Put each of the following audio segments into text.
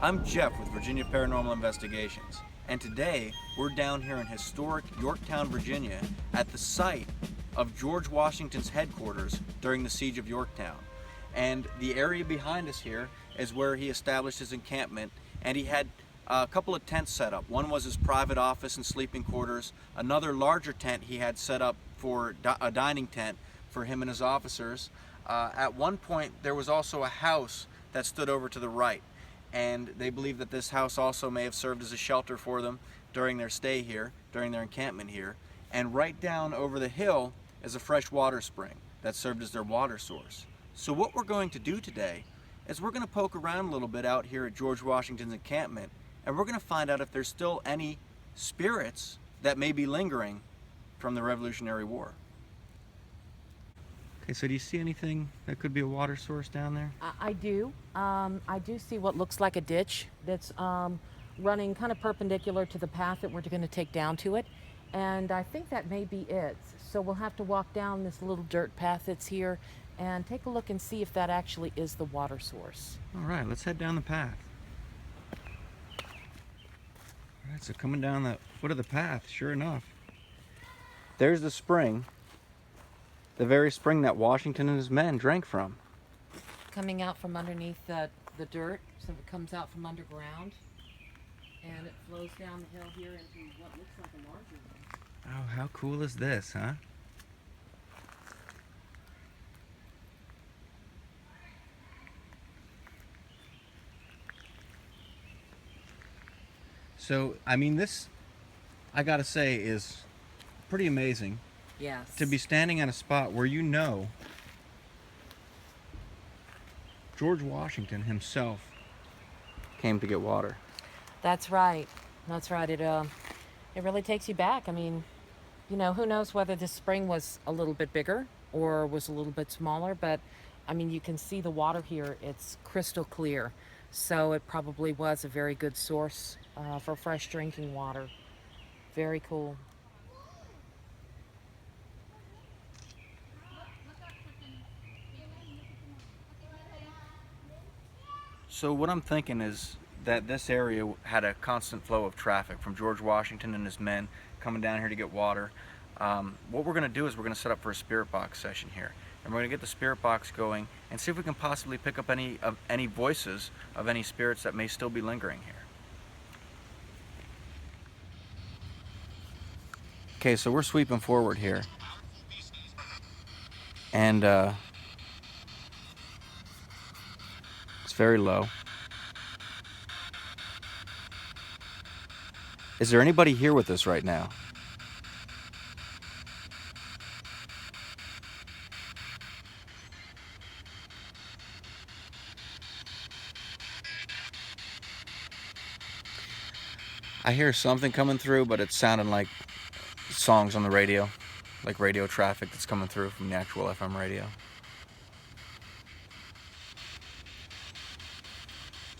I'm Jeff with Virginia Paranormal Investigations, and today we're down here in historic Yorktown, Virginia at the site of George Washington's headquarters during the Siege of Yorktown. And the area behind us here is where he established his encampment, and he had a couple of tents set up. One was his private office and sleeping quarters. Another larger tent he had set up for a dining tent for him and his officers. At one point there was also a house that stood over to the right, and they believe that this house also may have served as a shelter for them during their stay here, during their encampment here. And right down over the hill is a fresh water spring that served as their water source. So what we're going to do today is we're going to poke around a little bit out here at George Washington's encampment, and we're going to find out if there's still any spirits that may be lingering from the Revolutionary War. Okay, so do you see anything that could be a water source down there? I do. I do see what looks like a ditch that's running kind of perpendicular to the path that we're going to take down to it. And I think that may be it. So we'll have to walk down this little dirt path that's here and take a look and see if that actually is the water source. All right, let's head down the path. All right, so coming down the foot of the path, sure enough, there's the spring, the very spring that Washington and his men drank from. Coming out from underneath the dirt, so it comes out from underground, and it flows down the hill here into what looks like a larger one. Oh, how cool is this, huh? So, I mean, this, I gotta say, is pretty amazing. Yes. To be standing at a spot where you know George Washington himself came to get water. That's right. That's right. It really takes you back. I mean, you know, who knows whether this spring was a little bit bigger or was a little bit smaller, but I mean, you can see the water here. It's crystal clear. So it probably was a very good source for fresh drinking water. Very cool. So what I'm thinking is that this area had a constant flow of traffic from George Washington and his men coming down here to get water. What we're going to do is we're going to set up for a spirit box session here, and we're going to get the spirit box going and see if we can possibly pick up any voices of any spirits that may still be lingering here. Okay, so we're sweeping forward here, and it's very low. Is there anybody here with us right now? I hear something coming through, but it's sounding like songs on the radio, like radio traffic that's coming through from the actual FM radio.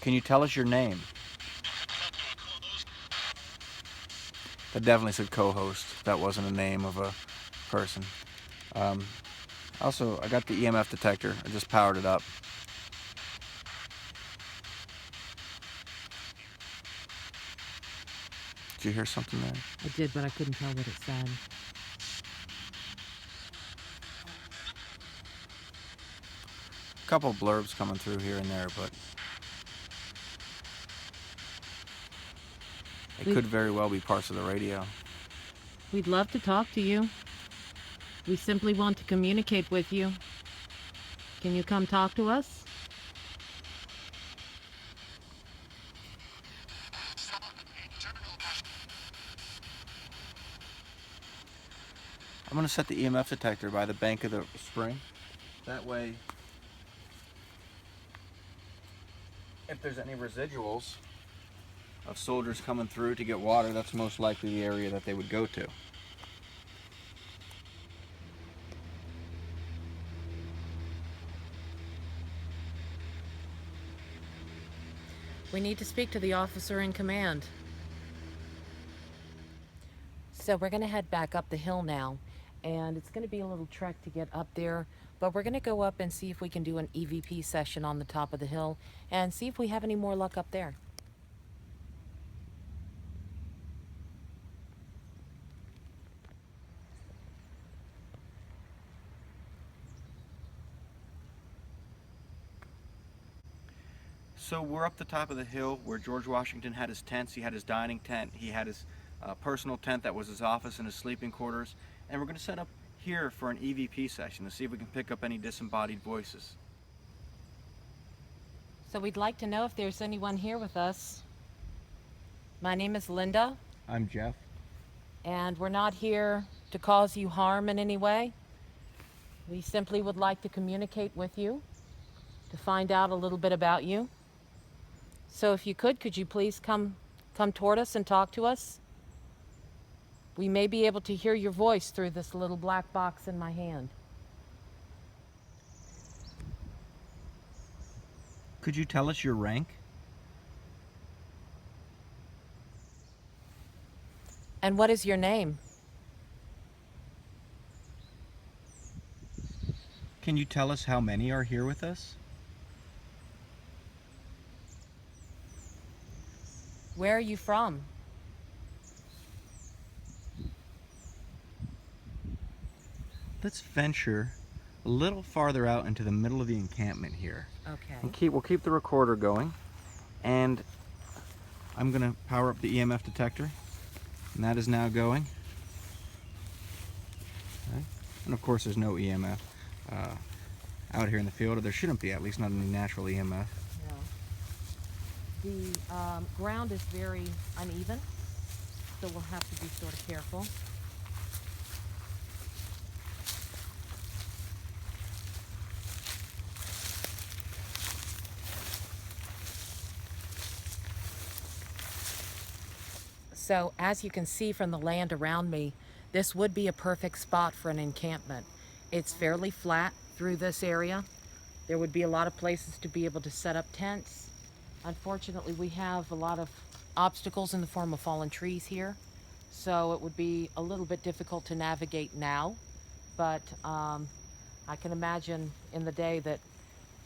Can you tell us your name? That definitely said co-host. That wasn't a name of a person. Also, I got the EMF detector. I just powered it up. Did you hear something there? I did, but I couldn't tell what it said. A couple blurbs coming through here and there, but it could very well be parts of the radio. We'd love to talk to you. We simply want to communicate with you. Can you come talk to us? I'm going to set the EMF detector by the bank of the spring. That way, if there's any residuals of soldiers coming through to get water, that's most likely the area that they would go to. We need to speak to the officer in command. So we're going to head back up the hill now, and it's going to be a little trek to get up there, but we're going to go up and see if we can do an EVP session on the top of the hill and see if we have any more luck up there. So we're up the top of the hill where George Washington had his tents. He had his dining tent, he had his personal tent that was his office and his sleeping quarters, and we're going to set up here for an EVP session to see if we can pick up any disembodied voices. So we'd like to know if there's anyone here with us. My name is Linda, I'm Jeff. and we're not here to cause you harm in any way. We simply would like to communicate with you, to find out a little bit about you. So if you could you please come toward us and talk to us? We may be able to hear your voice through this little black box in my hand. Could you tell us your rank? And what is your name? Can you tell us how many are here with us? Where are you from? Let's venture a little farther out into the middle of the encampment here. Okay. We'll keep the recorder going, and I'm going to power up the EMF detector, and that is now going. Okay. And of course there's no EMF out here in the field, or there shouldn't be, at least not any natural EMF. No. The ground is very uneven, so we'll have to be sort of careful. So as you can see from the land around me, this would be a perfect spot for an encampment. It's fairly flat through this area. There would be a lot of places to be able to set up tents. Unfortunately, we have a lot of obstacles in the form of fallen trees here, so it would be a little bit difficult to navigate now, but I can imagine in the day that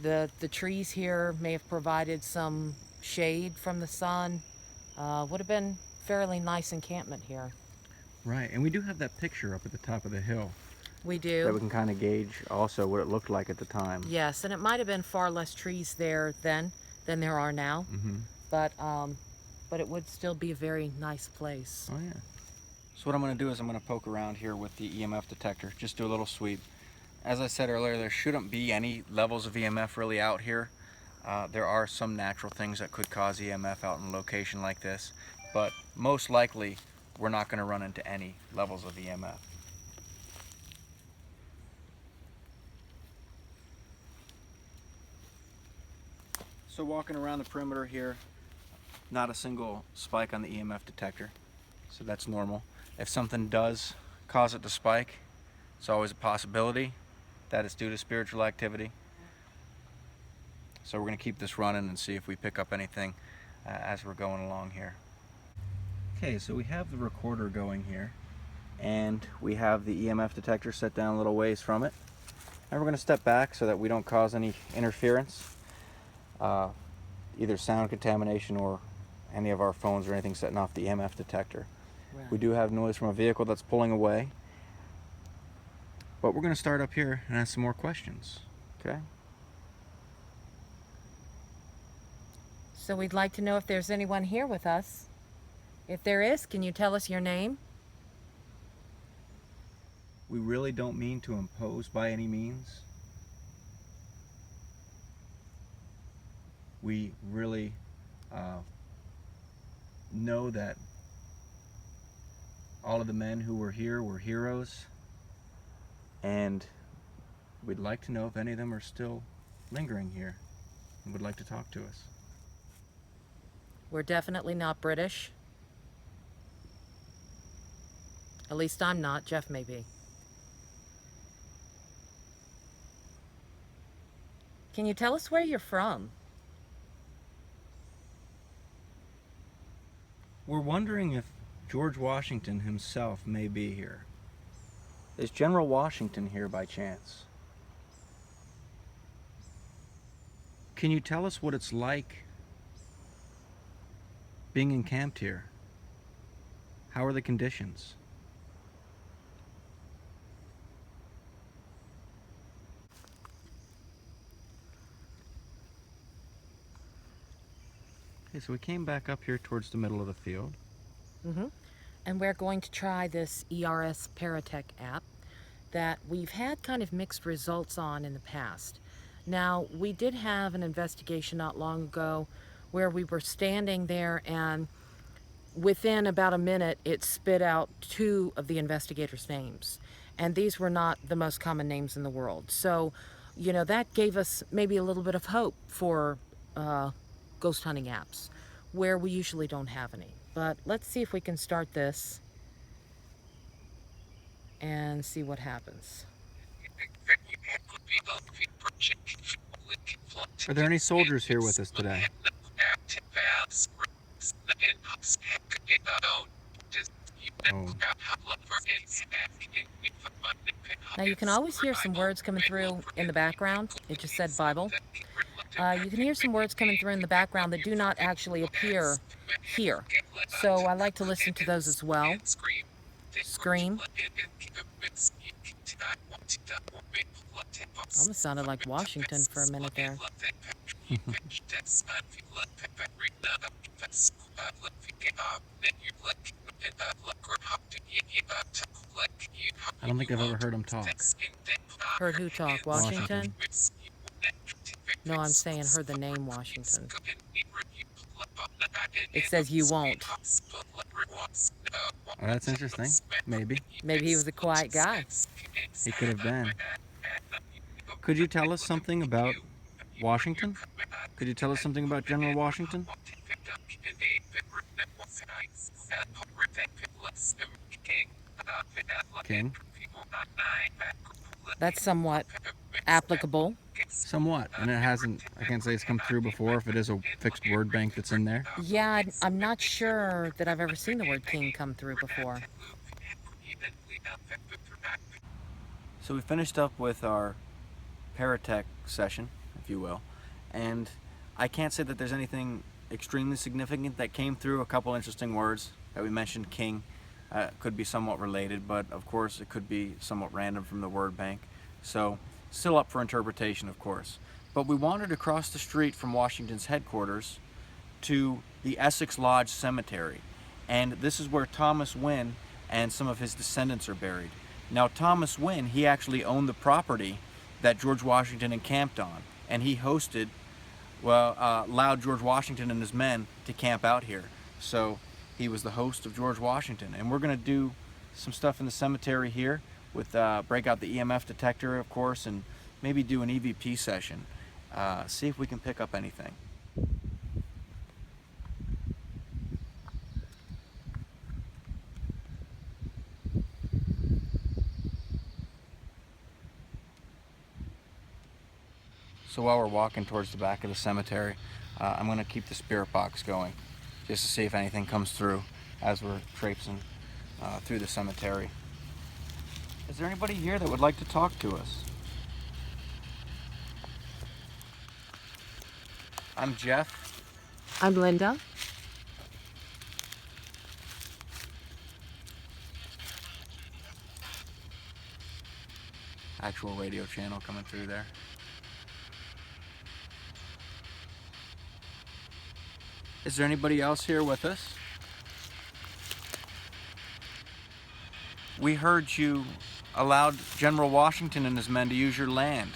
the trees here may have provided some shade from the sun. Would have been fairly nice encampment here. Right, and we do have that picture up at the top of the hill We that do. we can kind of gauge also what it looked like at the time. Yes, and it might have been far less trees there then than there are now, but it would still be a very nice place. Oh yeah. So what I'm going to do is I'm going to poke around here with the EMF detector, just do a little sweep. As I said earlier, there shouldn't be any levels of EMF really out here. There are some natural things that could cause EMF out in a location like this, but most likely we're not going to run into any levels of EMF. So walking around the perimeter here, not a single spike on the EMF detector, so that's normal. If something does cause it to spike, it's always a possibility that it's due to spiritual activity. So we're going to keep this running and see if we pick up anything as we're going along here. Okay, so we have the recorder going here, and we have the EMF detector set down a little ways from it. And we're going to step back so that we don't cause any interference, either sound contamination or any of our phones or anything setting off the EMF detector. Right. We do have noise from a vehicle that's pulling away, but we're going to start up here and ask some more questions. Okay? So we'd like to know if there's anyone here with us. If there is, can you tell us your name? We really don't mean to impose by any means. We really know that all of the men who were here were heroes, and we'd like to know if any of them are still lingering here and would like to talk to us. We're definitely not British. At least I'm not. Jeff may be. Can you tell us where you're from? We're wondering if George Washington himself may be here. Is General Washington here by chance? Can you tell us what it's like being encamped here? How are the conditions? Okay, so we came back up here towards the middle of the field. And we're going to try this ERS Paratech app that we've had kind of mixed results on in the past. Now, we did have an investigation not long ago where we were standing there, and within about a minute it spit out two of the investigators' names, and these were not the most common names in the world. So, you know, that gave us maybe a little bit of hope for ghost hunting apps where we usually don't have any. But let's see if we can start this and see what happens. Are there any soldiers here with us today? Oh. Now you can always hear some words coming through in the background. It just said Bible. You can hear some words coming through in the background that do not actually appear here. So I like to listen to those as well. Scream. Almost sounded like Washington for a minute there. I don't think I've ever heard him talk. Heard who talk? Washington? No, I'm saying heard the name Washington. It says you won't. Oh, that's interesting. Maybe. Maybe he was a quiet guy. He could have been. Could you tell us something about Washington? Could you tell us something about General Washington? King? That's somewhat applicable. Somewhat. And it hasn't, I can't say it's come through before if it is a fixed word bank that's in there. Yeah, I'm not sure that I've ever seen the word king come through before. So we finished up with our Paratech session, if you will, and I can't say that there's anything extremely significant that came through. A couple interesting words that we mentioned, king, could be somewhat related, but of course it could be somewhat random from the word bank. So still up for interpretation, of course. But we wandered across the street from Washington's headquarters to the Essex Lodge Cemetery, and this is where Thomas Wynne and some of his descendants are buried. Now, Thomas Wynne, he actually owned the property that George Washington encamped on, and he hosted, allowed George Washington and his men to camp out here. So he was the host of George Washington, and we're going to do some stuff in the cemetery here with break out the EMF detector, of course, and maybe do an EVP session. See if we can pick up anything. So while we're walking towards the back of the cemetery, I'm going to keep the spirit box going just to see if anything comes through as we're traipsing through the cemetery. Is there anybody here that would like to talk to us? I'm Jeff. I'm Linda. Actual radio channel coming through there. Is there anybody else here with us? We heard you allowed General Washington and his men to use your land.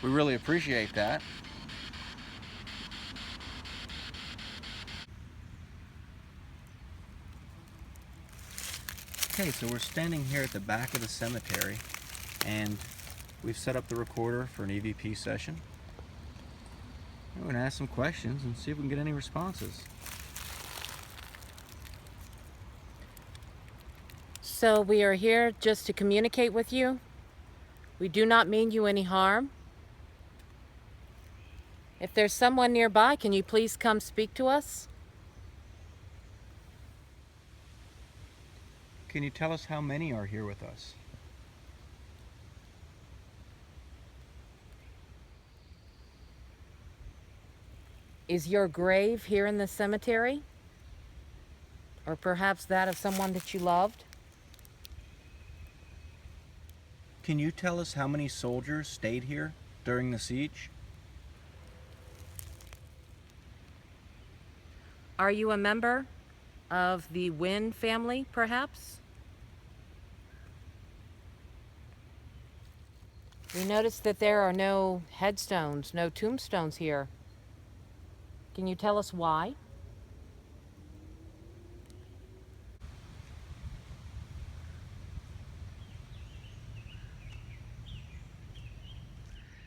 We really appreciate that. Okay, so we're standing here at the back of the cemetery, and we've set up the recorder for an EVP session. We're going to ask some questions and see if we can get any responses. So we are here just to communicate with you. We do not mean you any harm. If there's someone nearby, can you please come speak to us? Can you tell us how many are here with us? Is your grave here in the cemetery? Or perhaps that of someone that you loved? Can you tell us how many soldiers stayed here during the siege? Are you a member of the Wynn family, perhaps? We noticed that there are no headstones, no tombstones here. Can you tell us why?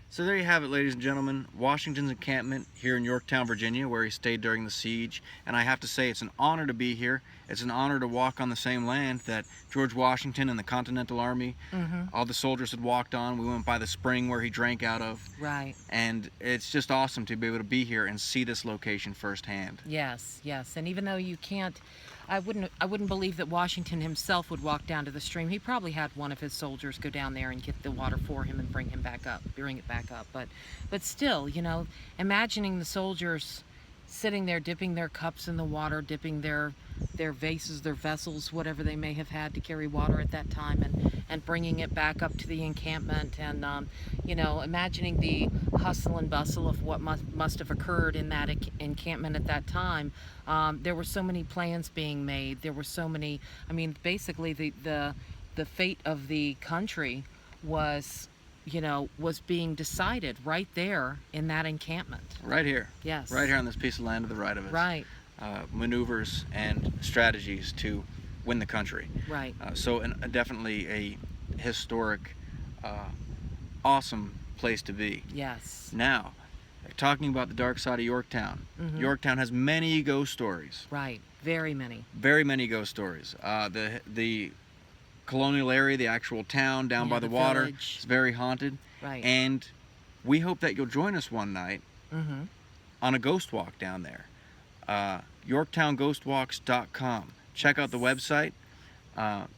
So there you have it, ladies and gentlemen. Washington's encampment here in Yorktown, Virginia, where he stayed during the siege. And I have to say, it's an honor to be here. It's an honor to walk on the same land that George Washington and the Continental Army, all the soldiers had walked on. We went by the spring where he drank out of. Right. And it's just awesome to be able to be here and see this location firsthand. Yes, yes. And even though you can't, I wouldn't believe that Washington himself would walk down to the stream. He probably had one of his soldiers go down there and get the water for him and bring it back up. But still, you know, imagining the soldiers sitting there dipping their cups in the water, dipping their vases, their vessels, whatever they may have had to carry water at that time, and bringing it back up to the encampment, and you know, imagining the hustle and bustle of what must have occurred in that encampment at that time. There were so many plans being made. There were so many. I mean, basically, the fate of the country was, you know, was being decided right there in that encampment. Right here. Yes. Right here on this piece of land to the right of us. Right. Maneuvers and strategies to win the country. Right. Definitely a historic, awesome place to be. Yes. Now, talking about the dark side of Yorktown. Yorktown has many ghost stories. Right. Very many. Very many ghost stories. The colonial area, the actual town down by the water, village. is very haunted. Right. And we hope that you'll join us one night on a ghost walk down there. YorktownGhostWalks.com. Check out the website.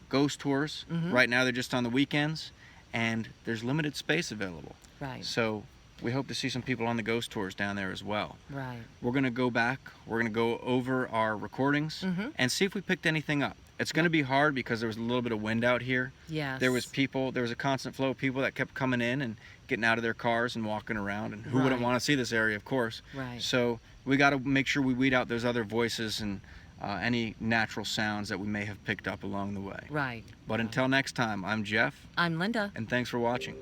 Ghost tours. Right now they're just on the weekends, and there's limited space available. Right. So we hope to see some people on the ghost tours down there as well. Right. We're going to go back. We're going to go over our recordings and see if we picked anything up. It's going to be hard because there was a little bit of wind out here. Yes. There was a constant flow of people that kept coming in and getting out of their cars and walking around, and who wouldn't want to see this area, of course. Right. So we got to make sure we weed out those other voices and any natural sounds that we may have picked up along the way. Right. But until next time, I'm Jeff. I'm Linda. And thanks for watching.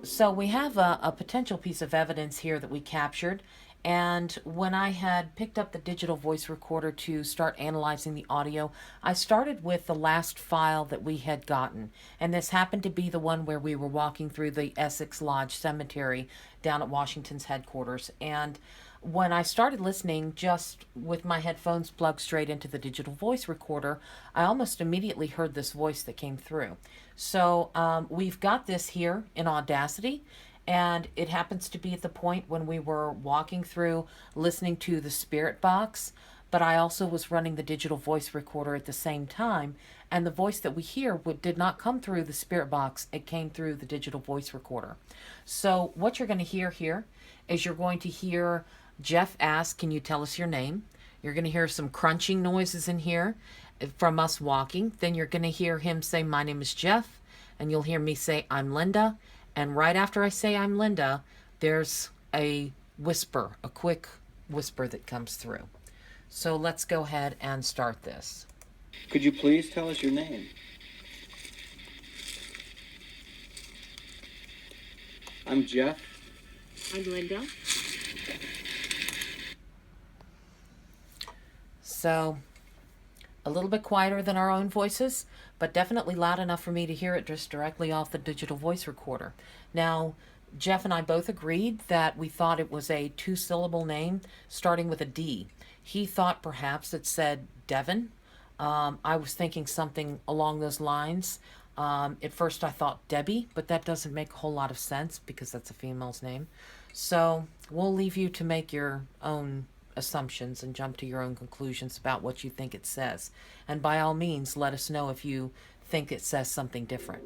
So we have a potential piece of evidence here that we captured, and when I had picked up the digital voice recorder to start analyzing the audio, I started with the last file that we had gotten, and this happened to be the one where we were walking through the Essex Lodge Cemetery down at Washington's headquarters. And when I started listening just with my headphones plugged straight into the digital voice recorder, I almost immediately heard this voice that came through. So we've got this here in Audacity, and it happens to be at the point when we were walking through listening to the spirit box, but I also was running the digital voice recorder at the same time, and the voice that we hear did not come through the spirit box, it came through the digital voice recorder. So what you're going to hear here is you're going to hear Jeff ask, "Can you tell us your name?" You're going to hear some crunching noises in here from us walking. Then you're going to hear him say, "My name is Jeff," and you'll hear me say, "I'm Linda." And right after I say "I'm Linda," there's a whisper, a quick whisper that comes through. So let's go ahead and start this. Could you please tell us your name? I'm Jeff. I'm Linda. So a little bit quieter than our own voices, but definitely loud enough for me to hear it just directly off the digital voice recorder. Now, Jeff and I both agreed that we thought it was a two-syllable name starting with a D. He thought perhaps it said Devon. I was thinking something along those lines. At first I thought Debbie, but that doesn't make a whole lot of sense because that's a female's name. So we'll leave you to make your own assumptions and jump to your own conclusions about what you think it says. And by all means, let us know if you think it says something different.